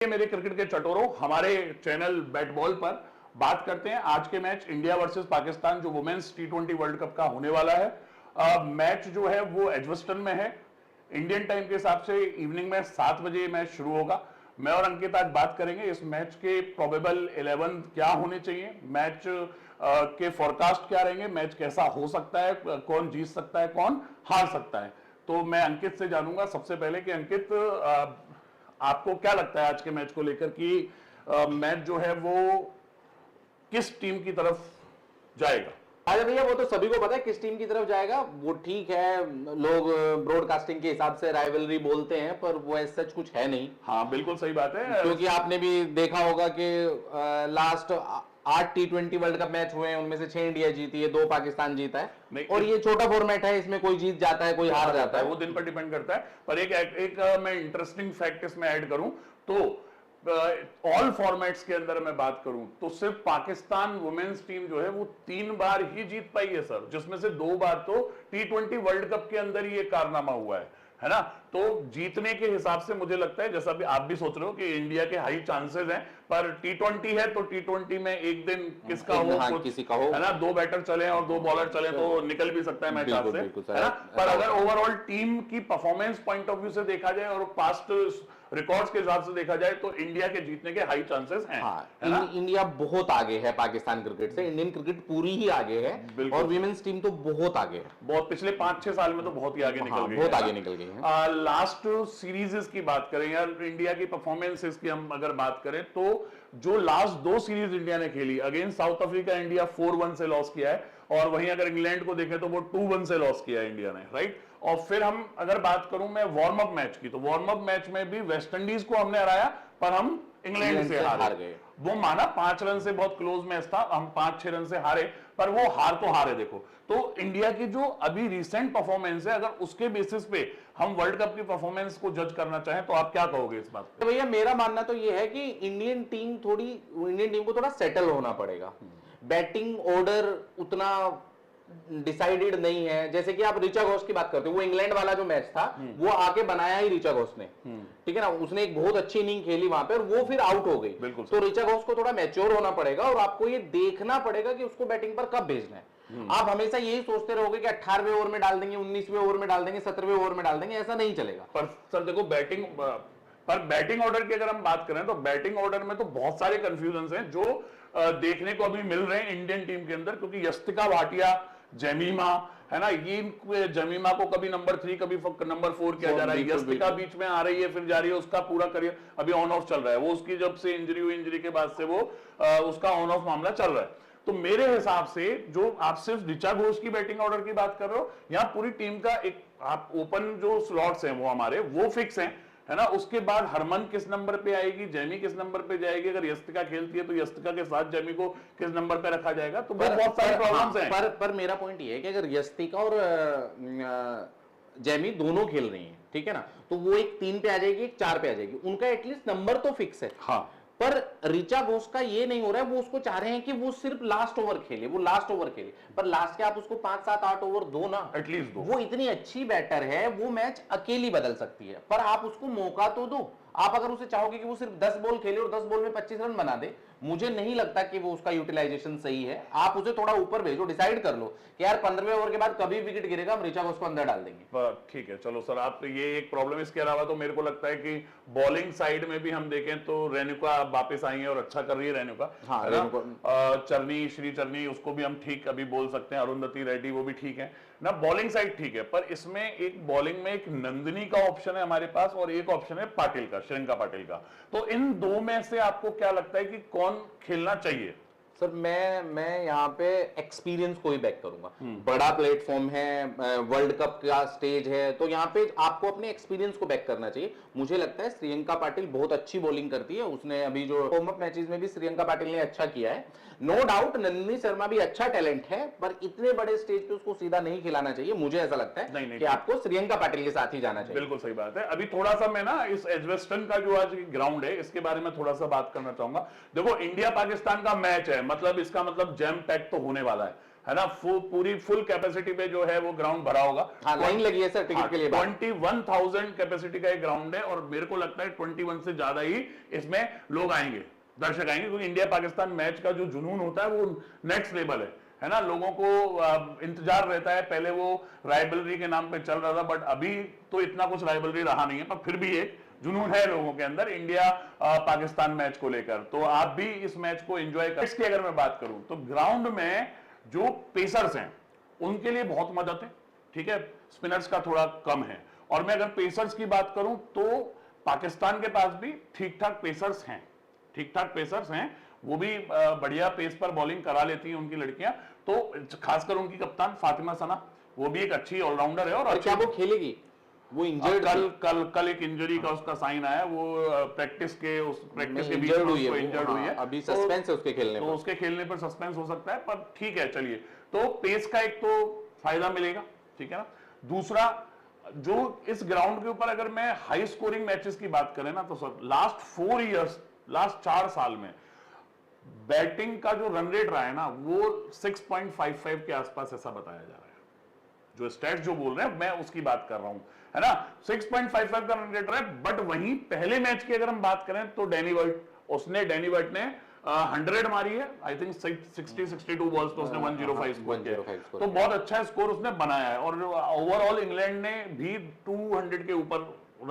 मेरे क्रिकेट के चटोरों, हमारे चैनल बैट बॉल पर बात करते हैं आज के मैच इंडिया वर्सेस पाकिस्तान जो वुमेन्स टी20 वर्ल्ड कप का होने वाला है। मैच जो है वो एजवेस्टन में है। इंडियन टाइम के हिसाब से इवनिंग में 7 बजे मैच शुरू होगा। मैं और अंकित आज बात करेंगे इस मैच के प्रोबेबल 11 क्या होने चाहिए, मैच के फोरकास्ट क्या रहेंगे, मैच कैसा हो सकता है, कौन जीत सकता है, कौन हार सकता है। तो मैं अंकित से जानूंगा सबसे पहले कि अंकित, आपको क्या लगता है आज के मैच को लेकर कि मैच जो है वो किस टीम की तरफ जाएगा? अरे भैया, वो तो सभी को पता है किस टीम की तरफ जाएगा। वो ठीक है, लोग ब्रॉडकास्टिंग के हिसाब से राइवलरी बोलते हैं, पर वो ऐसा कुछ है नहीं। हाँ बिल्कुल सही बात है, क्योंकि आपने भी देखा होगा कि लास्ट 8 टी20 वर्ल्ड कप मैच हुए हैं, उनमें से 6 इंडिया जीती है, 2 पाकिस्तान जीता है। और ये छोटा फॉर्मेट है, इसमें कोई जीत जाता है, कोई हार जाता है, वो दिन पर डिपेंड करता है। पर एक मैं इंटरेस्टिंग फैक्ट इसमें ऐड करूं तो ऑल फॉर्मेट्स के अंदर मैं बात करूं तो सिर्फ पाकिस्तान वुमेन्स टीम जो है वो 3 बार ही जीत पाई है सर, जिसमें से 2 बार तो टी20 वर्ल्ड कप के अंदर ही ये कारनामा हुआ है ना। तो जीतने के हिसाब से मुझे लगता है, जैसा भी आप भी सोच रहे हो कि इंडिया के हाई चांसेस हैं, पर टी20 है तो टी20 में एक दिन किसका हो, किसी का हो, है ना। 2 बैटर चले और 2 बॉलर चले तो निकल भी सकता है मैच हाथ से, है ना। पर अगर ओवरऑल टीम की परफॉर्मेंस पॉइंट ऑफ व्यू से देखा जाए और पास्ट रिकॉर्ड्स के हिसाब से देखा जाए तो इंडिया के जीतने के हाई चांसेस हैं। हाँ, इंडिया बहुत आगे है पाकिस्तान क्रिकेट से। इंडियन क्रिकेट पूरी ही आगे है और विमेंस टीम तो बहुत आगे है। बहुत पिछले 5-6 साल में तो बहुत ही आगे निकल गई, बहुत आगे निकल गई है। लास्ट सीरीज की बात करें यार, इंडिया की परफॉर्मेंसेस की हम अगर बात करें तो जो लास्ट 2 सीरीज इंडिया ने खेली अगेंस्ट साउथ अफ्रीका, इंडिया 4-1 से लॉस किया है, और वहीं अगर इंग्लैंड को देखें तो वो 2-1 से लॉस किया है इंडिया ने, राइट। और फिर हम अगर बात करूं मैं वार्म अप मैच की, तो वार्म अप मैच में भी वेस्ट इंडीज को हमने हराया, पर हम इंग्लैंड से हार गए। वो माना 5 रन से बहुत क्लोज मैच था, हम 5-6 रन से हारे, पर वो हार तो हारे। देखो तो इंडिया की जो अभी रिसेंट परफॉर्मेंस है, अगर उसके बेसिस पे हम वर्ल्ड कप की परफॉर्मेंस को जज करना चाहें तो आप क्या कहोगे इस बात पे? तो भैया मेरा मानना तो ये है कि इंडियन टीम को थोड़ा सेटल होना पड़ेगा। बैटिंग ऑर्डर उतना डिसाइडेड नहीं है। जैसे कि आप रिचा घोष की बात करते हो, वो इंग्लैंड वाला जो मैच था वो आके बनाया ही रिचा घोष ने, ठीक है ना। उसने एक बहुत अच्छी इनिंग खेली वहां पे और वो फिर आउट हो गई। तो रिचा घोष को थोड़ा मैच्योर होना पड़ेगा और आपको ये देखना पड़ेगा कि उसको बैटिंग पर कब भेजना है। आप हमेशा यही सोचते रहोगे कि 18वें ओवर में डाल देंगे, 19वें ओवर में डाल देंगे, 17वें ओवर में डाल देंगे, ऐसा नहीं चलेगा। पर सर देखो बैटिंग ऑर्डर की अगर हम बात करें तो बैटिंग ऑर्डर में तो बहुत सारे कंफ्यूजन हैं जो देखने को अभी मिल रहे हैं इंडियन टीम के अंदर, क्योंकि यस्तिका भाटिया, जेमिमा, है ना, ये जेमिमा को कभी नंबर 3 कभी नंबर 4 किया जा रहा है, यस्तिका बीच में आ रही है फिर जा रही है, उसका पूरा करियर अभी ऑन ऑफ चल रहा है। वो उसकी जब से इंजरी हुई, इंजरी के बाद से वो उसका ऑन ऑफ मामला चल रहा है। तो मेरे हिसाब से जो आप सिर्फ ऋचा घोष की बैटिंग ऑर्डर की बात कर रहे हो, यहाँ पूरी टीम का एक आप ओपन जो स्लॉट्स हैं वो हमारे वो फिक्स हैं, है ना। उसके बाद हरमन किस नंबर पे आएगी, जैमी किस नंबर पे जाएगी, अगर यस्तिका खेलती है तो यस्तिका के साथ जैमी को किस नंबर पे रखा जाएगा, तो बहुत सारे प्रॉब्लम्स हैं। पर मेरा पॉइंट ये है कि अगर यस्तिका और जैमी दोनों खेल रही हैं, ठीक है ना, तो वो एक 3 पे आ जाएगी, एक 4 पे आ जाएगी, उनका एटलीस्ट नंबर तो फिक्स है। हाँ, पर रिचा घोष का ये नहीं हो रहा है। वो उसको चाह रहे हैं कि वो सिर्फ लास्ट ओवर खेले, वो लास्ट ओवर खेले, पर लास्ट के आप उसको 5, 7, 8 ओवर दो ना, एटलीस्ट दो। वो इतनी अच्छी बैटर है, वो मैच अकेली बदल सकती है, पर आप उसको मौका तो दो। आप अगर उसे चाहोगे कि वो सिर्फ 10 बॉल खेले और 10 बॉल में 25 रन बना दे, मुझे नहीं लगता कि वो उसका यूटिलाइजेशन सही है। आप उसे थोड़ा ऊपर भेजो, डिसाइड कर लो कि यार 15वें ओवर के बाद कभी विकेट गिरेगा, हम रिचा घोष को अंदर डाल देंगे। ठीक है, चलो सर, आप ये एक प्रॉब्लम। इसके अलावा तो मेरे को लगता है कि बॉलिंग साइड में भी हम देखें तो रेणुका वापस आई है और अच्छा कर रही है रेणुका। हाँ, चरनी, श्री चरनी, उसको भी हम ठीक अभी बोल सकते हैं। अरुंधति रेड्डी वो भी ठीक है ना, बॉलिंग साइड ठीक है। पर इसमें एक बॉलिंग में एक नंदिनी का ऑप्शन है हमारे पास और एक ऑप्शन है पाटिल का, श्रीलंका पाटिल का। तो इन 2 में से आपको क्या लगता है कि कौन खेलना चाहिए? सर मैं यहाँ पे एक्सपीरियंस को ही बैक करूंगा। बड़ा प्लेटफॉर्म है, वर्ल्ड कप का स्टेज है, तो यहाँ पे आपको अपने एक्सपीरियंस को बैक करना चाहिए। मुझे लगता है श्रीलंका पाटिल बहुत अच्छी बॉलिंग करती है। उसने अभी जो वार्म अप मैचेस में भी श्रीलंका पाटिल ने अच्छा किया है। नो डाउट नंदिनी शर्मा भी अच्छा टैलेंट है, पर इतने बड़े स्टेज पे उसको सीधा नहीं खिलाना चाहिए। मुझे ऐसा लगता है कि आपको श्रीलंका पाटिल के साथ ही जाना चाहिए। बिल्कुल सही बात है। अभी थोड़ा सा मैं ना इस एजवेस्टन का जो आज ग्राउंड है इसके बारे में थोड़ा सा बात करना चाहूंगा। देखो, इंडिया पाकिस्तान का मैच है, मतलब इसका मतलब जैम पैक तो होने वाला है। है ना, पूरी फुल कैपेसिटी पे जो है वो ग्राउंड भरा होगा। हाँ, लाइन लगी है सर टिकट के लिए। 21,000 कैपेसिटी का एक ग्राउंड है और मेरे को लगता है 21 से ज्यादा ही इसमें लोग आएंगे, दर्शक आएंगे, क्योंकि इंडिया पाकिस्तान मैच का जो जुनून होता है वो नेक्स्ट लेवल है ना। लोगों को इंतजार रहता है, पहले वो राइवलरी के नाम पे चल रहा था, बट अभी तो इतना कुछ राइवलरी रहा नहीं है, पर फिर भी एक जुनून है लोगों के अंदर इंडिया पाकिस्तान मैच को लेकर। तो आप भी इस मैच को एंजॉय कर। इसकी अगर मैं बात करूं तो ग्राउंड में जो पेसर्स हैं उनके लिए बहुत मदद है, ठीक है, स्पिनर्स का थोड़ा कम है। और मैं अगर पेसर्स की बात करूं तो पाकिस्तान के पास भी ठीक ठाक पेसर्स हैं, ठीक ठाक पेसर्स हैं, वो भी बढ़िया पेस पर बॉलिंग करा लेती हैं उनकी लड़कियां। तो खासकर उनकी कप्तान फातिमा सना, वो भी एक अच्छी ऑलराउंडर है। और क्या वो खेलेगी? वो इंजर्ड कल एक इंजरी का उसका साइन आया, वो प्रैक्टिस के बीच में इंजर्ड हुई है, अभी सस्पेंस है उसके खेलने तो पर। उसके खेलने पर सस्पेंस हो सकता है, पर ठीक है चलिए। तो पेस का एक तो फायदा मिलेगा, ठीक है ना। दूसरा, जो इस ग्राउंड के ऊपर अगर मैं हाई स्कोरिंग मैचेस की बात करें ना, तो सर लास्ट 4 इयर्स, लास्ट 4 साल में बैटिंग का जो रन रेट रहा है ना, वो 6.55 के आसपास ऐसा बताया जा रहा है। जो स्टैट्स जो बोल रहे हैं मैं उसकी बात कर रहा हूं, है ना, 6.55 का रन रेट रहा है। बट वहीं पहले मैच की अगर हम बात करें तो डैनी वाइट ने 100 मारी है, आई थिंक 62 बॉल्स तो उसने 105 स्कोर किया, तो बहुत अच्छा स्कोर उसने बनाया है। और ओवरऑल इंग्लैंड ने भी 200 के ऊपर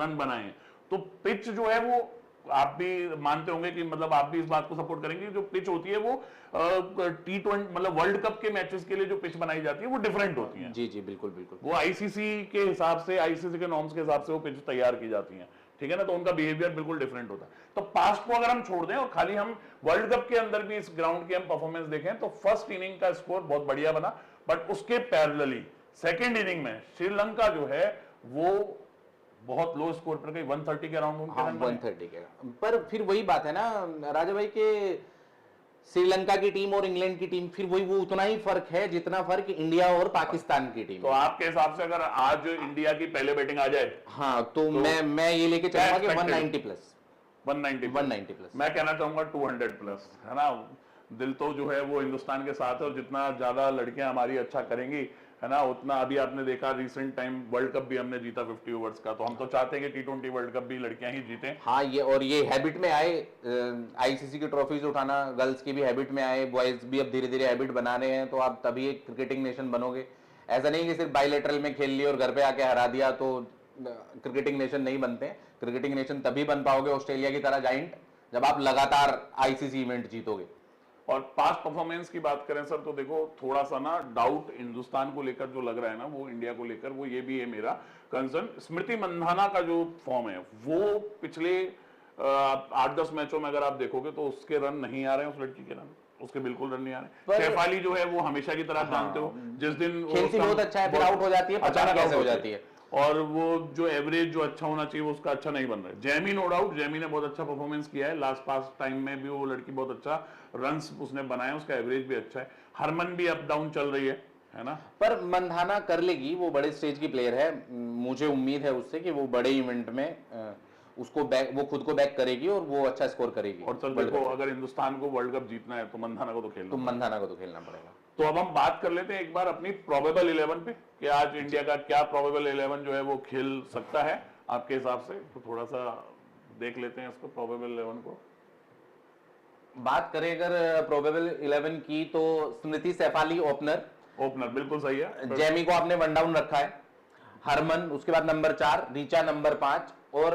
रन बनाए हैं। तो पिच जो है वो आप भी मानते होंगे कि मतलब आप भी इस बात को सपोर्ट करेंगे, जो पिच होती है वो T20 मतलब वर्ल्ड कप के मैचेस के लिए जो पिच बनाई जाती है वो डिफरेंट होती है। जी जी बिल्कुल बिल्कुल, वो आईसीसी के हिसाब से, आईसीसी के नॉर्म्स के हिसाब से वो पिच तैयार की जाती है, ठीक है ना। तो उनका बिहेवियर बिल्कुल डिफरेंट होता है। तो पास्ट को अगर हम छोड़ दें और खाली हम वर्ल्ड कप के अंदर भी इस ग्राउंड की हम परफॉर्मेंस देखें तो फर्स्ट इनिंग का स्कोर बहुत बढ़िया बना, बट उसके पैरेलली सेकेंड इनिंग में श्रीलंका जो है वो बहुत लो स्कोर पर गई, 130 के अराउंड उनके रन बने। 130 के। पर फिर वही बात है ना राजा भाई के श्रीलंका की टीम और इंग्लैंड की टीम, फिर वही वो उतना ही फर्क है जितना फर्क इंडिया और पाकिस्तान की टीम। तो आपके हिसाब से अगर आज इंडिया की पहले बैटिंग आ जाए, हाँ तो मैं ये लेके चलूंगा कि 190 प्लस 190 प्लस, मैं कहना चाहूंगा 200 प्लस, है ना। दिल तो जो है वो हिंदुस्तान के साथ है, और जितना ज्यादा लड़कियां हमारी अच्छा करेंगी, है ना, उतना अभी आपने देखा रिसेंट टाइम वर्ल्ड कप भी हमने जीता 50 ओवर्स का, तो हम तो चाहते हैं कि T20 वर्ल्ड कप भी लड़कियां ही जीतें। हाँ, ये हैबिट में आए, आईसीसी की ट्रॉफीज उठाना गर्ल्स की भी हैबिट में आए, बॉयज भी अब धीरे धीरे हैबिट बना रहे हैं, तो आप तभी एक क्रिकेटिंग नेशन बनोगे। ऐसा नहीं कि सिर्फ बायलैटरल में खेल लिया और घर पे आके हरा दिया तो क्रिकेटिंग नेशन नहीं बनते। क्रिकेटिंग नेशन तभी बन पाओगे ऑस्ट्रेलिया की तरह जाइंट, जब आप लगातार आईसीसी इवेंट जीतोगे। और पास्ट परफॉर्मेंस की बात करें सर, तो देखो थोड़ा सा ना डाउट हिंदुस्तान को लेकर जो लग रहा है ना, वो इंडिया को लेकर, वो ये भी है मेरा कंसर्न। स्मृति मंधाना का जो फॉर्म है वो पिछले 8-10 मैचों में अगर आप देखोगे तो उसके रन नहीं आ रहे हैं, उस लड़की के रन उसके बिल्कुल रन नहीं आ रहे। शेफाली जो है वो हमेशा की तरह जानते हो, जिस दिन खेलती बहुत अच्छा है, फिर आउट हो जाती है, अचानक कैसे हो जाती है, और वो जो एवरेज जो अच्छा होना चाहिए वो उसका अच्छा नहीं बन रहा है। जैमी नो डाउट, जैमी ने बहुत अच्छा परफॉर्मेंस किया है, लास्ट पास टाइम में भी वो लड़की बहुत अच्छा रन्स उसने बनाए, उसका एवरेज भी अच्छा है। हरमन भी अप डाउन चल रही है ना। पर मंधाना कर लेगी, वो बड़े स्टेज की प्लेयर है, मुझे उम्मीद है उससे कि वो बड़े इवेंट में उसको वो खुद को बैक करेगी और वो अच्छा स्कोर करेगी। और चल देखो, अगर हिंदुस्तान को वर्ल्ड कप जीतना है तो मंधाना को तो खेलना पड़ेगा। तो अब हम बात कर लेते हैं एक बार अपनी प्रोबेबल 11 पे, कि आज इंडिया का क्या प्रोबेबल 11 जो है वो खेल सकता है आपके हिसाब से। तो थोड़ा सा देख लेते हैं इसको, प्रोबेबल 11 को। बात करें अगर प्रोबेबल 11 की, तो स्मृति सैफाली ओपनर बिल्कुल सही है। जैमी को आपने वन डाउन रखा है, हरमन उसके बाद नंबर 4, रीचा नंबर 5 और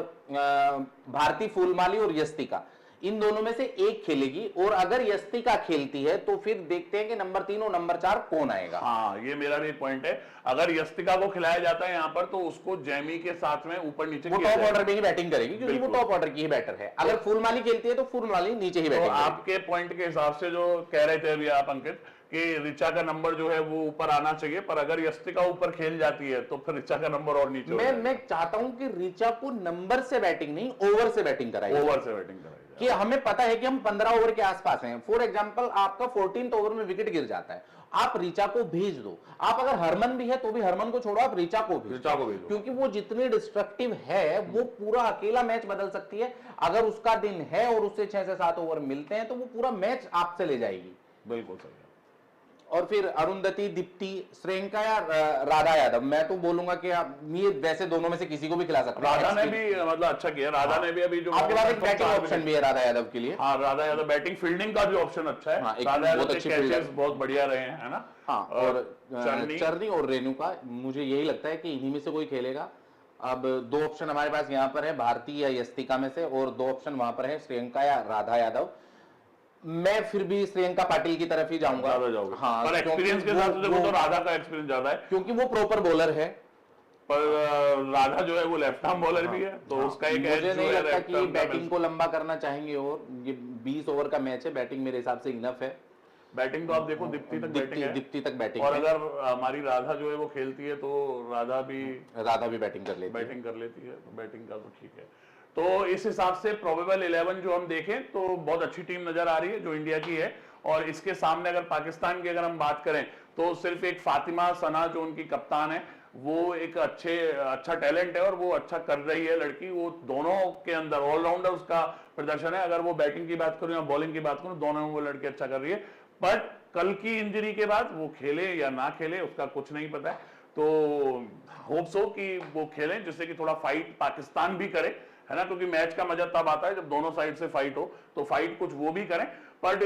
भारती फूलमाली और यस्तिका, इन दोनों में से एक खेलेगी। और अगर यस्तिका खेलती है तो फिर देखते हैं कि नंबर 3 और नंबर 4 कौन आएगा। हाँ, ये मेरा भी पॉइंट है। अगर यस्तिका को खिलाया जाता है यहाँ पर तो उसको जैमी के साथ में ऊपर नीचे वो टॉप ऑर्डर में ही बैटिंग करेगी, क्योंकि वो टॉप ऑर्डर की ही बैटर है। अगर फूलमाली खेलती है तो फूलमाली नीचे ही बैटिंग करेगी। आपके पॉइंट के हिसाब से जो कह रहे थे अभी आप अंकित, कि ऋचा का नंबर जो है वो ऊपर आना चाहिए, पर अगर यस्तिका ऊपर खेल जाती है तो फिर ऋचा का नंबर और नीचे। मैं चाहता हूं कि ऋचा को नंबर से बैटिंग नहीं, ओवर से बैटिंग कराई, कि हमें पता है कि हम 15 ओवर के आसपास हैं। फॉर एग्जांपल आपका 14th ओवर में विकेट गिर जाता है, आप ऋचा को भेज दो। आप अगर हरमन भी है तो भी हरमन को छोड़ो, आप ऋचा को भेजो, क्योंकि वो जितनी डिस्ट्रक्टिव है वो पूरा अकेला मैच बदल सकती है। अगर उसका दिन है और उससे 6 से 7 ओवर मिलते हैं तो वो पूरा मैच आपसे ले जाएगी। बिल्कुल सही है। और फिर अरुंधति, दीप्ति, श्रेयंका या राधा यादव, मैं तो बोलूंगा कि आप ये वैसे दोनों में से किसी को भी खिला सकते हैं। राधा ने भी मतलब अच्छा किया, राधा ने भी अभी जो आपके पास एक बैटिंग ऑप्शन भी है राधा यादव के लिए। हाँ, राधा यादव बैटिंग फील्डिंग का भी ऑप्शन अच्छा है। हाँ, एक राधा यादव बहुत के अच्छी कैचेस फील्डर। बहुत बढ़िया रहे हैं, है ना। हाँ, और चरनी चरनी और रेणुका, मुझे यही लगता है कि इन्हीं में से कोई खेलेगा। अब दो ऑप्शन हमारे पास यहाँ पर है, भारती या यस्तिका में से, और दो ऑप्शन वहां पर है, श्रेयंका या राधा यादव। मैं फिर भी श्रेयंका पाटिल की तरफ ही जाऊंगा। ज्यादा जाओगे। हाँ, पर एक्सपीरियंस के हिसाब से देखो तो राधा का एक्सपीरियंस ज्यादा है, क्योंकि वो प्रॉपर बॉलर है। पर राधा जो है वो लेफ्ट आर्म बॉलर भी है, तो उसका एक मुझे edge नहीं जो है लगता left कि arm का बैटिंग को लंबा करना चाहेंगे, और ये 20 ओवर का मैच है, बैटिंग मेरे हिसाब से इनफ है। बैटिंग तो आप देखो दीप्ति तक बैटिंग है, दीप्ति तक बैटिंग और है, अगर हमारी राधा जो है वो खेलती है तो राधा भी बैटिंग कर लेती है। बैटिंग कर लेती है, तो बैटिंग का तो ठीक है। तो इस हिसाब से प्रोबेबल 11 जो हम देखें तो बहुत अच्छी टीम नजर आ रही है जो इंडिया की है। और इसके सामने अगर पाकिस्तान की अगर हम बात करें तो सिर्फ एक फातिमा सना जो उनकी कप्तान है, वो एक अच्छा टैलेंट है और वो अच्छा कर रही है लड़की। वो दोनों के अंदर ऑलराउंडर उसका प्रदर्शन है। अगर वो बैटिंग की बात करूं या बॉलिंग की बात करूं, दोनों में वो लड़की अच्छा कर रही है। बट कल की इंजरी के बाद वो खेले या ना खेले उसका कुछ नहीं पता है, तो होप्स हो कि वो खेलें, जिससे कि थोड़ा फाइट पाकिस्तान भी करे, है ना, क्योंकि मैच का मजा तब आता है जब दोनों साइड से फाइट हो, तो फाइट कुछ वो भी करें। बट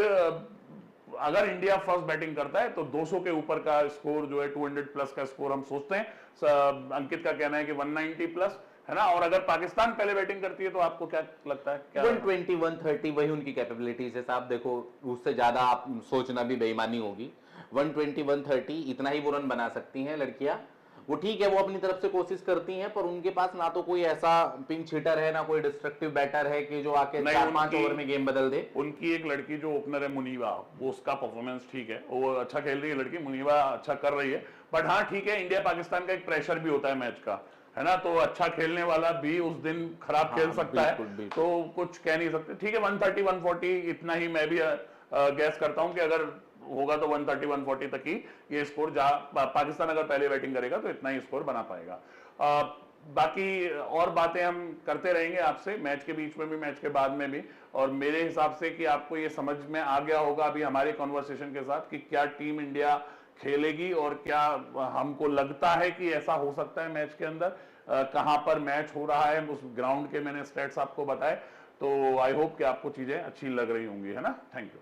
अगर इंडिया फर्स्ट बैटिंग करता है तो 200 के ऊपर का स्कोर जो है, 200 प्लस का स्कोर हम सोचते हैं। अंकित का कहना है कि 190 प्लस, है ना। और अगर पाकिस्तान पहले बैटिंग करती है तो आपको क्या लगता है, क्या 120 130 वही उनकी कैपेबिलिटीज है साहब। देखो, उससे ज्यादा आप सोचना भी बेईमानी होगी। 120 130 इतना ही वो रन बना सकती हैं लड़कियां। वो ठीक है, वो अपनी तरफ से कोशिश करती हैं, पर उनके पास ना तो कोई ऐसा पिंच हिटर है, ना कोई डिस्ट्रक्टिव बैटर है कि जो आके 4-5 ओवर में गेम बदल दे। उनकी एक लड़की जो ओपनर है मुनीबा, वो उसका परफॉर्मेंस ठीक है, वो अच्छा खेल रही है लड़की मुनीबा, अच्छा कर रही है। बट हाँ ठीक है, इंडिया पाकिस्तान का एक प्रेशर भी होता है मैच का, है ना, तो अच्छा खेलने वाला भी उस दिन खराब खेल सकता है, तो कुछ कह नहीं सकते। ठीक है, 130 140 इतना ही मैं भी गैस करता हूं कि अगर होगा तो 130 140 तक ही ये स्कोर पाकिस्तान अगर पहले बैटिंग करेगा तो इतना ही स्कोर बना पाएगा। बाकी और बातें हम करते रहेंगे आपसे, मैच के बीच में भी, मैच के बाद में भी। और मेरे हिसाब से कि आपको ये समझ में आ गया होगा अभी हमारे कॉन्वर्सेशन के साथ कि क्या टीम इंडिया खेलेगी और क्या हमको लगता है कि ऐसा हो सकता है मैच के अंदर, कहां पर मैच हो रहा है, उस ग्राउंड के मैंने स्टेट्स आपको बताए। तो आई होप कि आपको चीजें अच्छी लग रही होंगी, है ना। Thank you.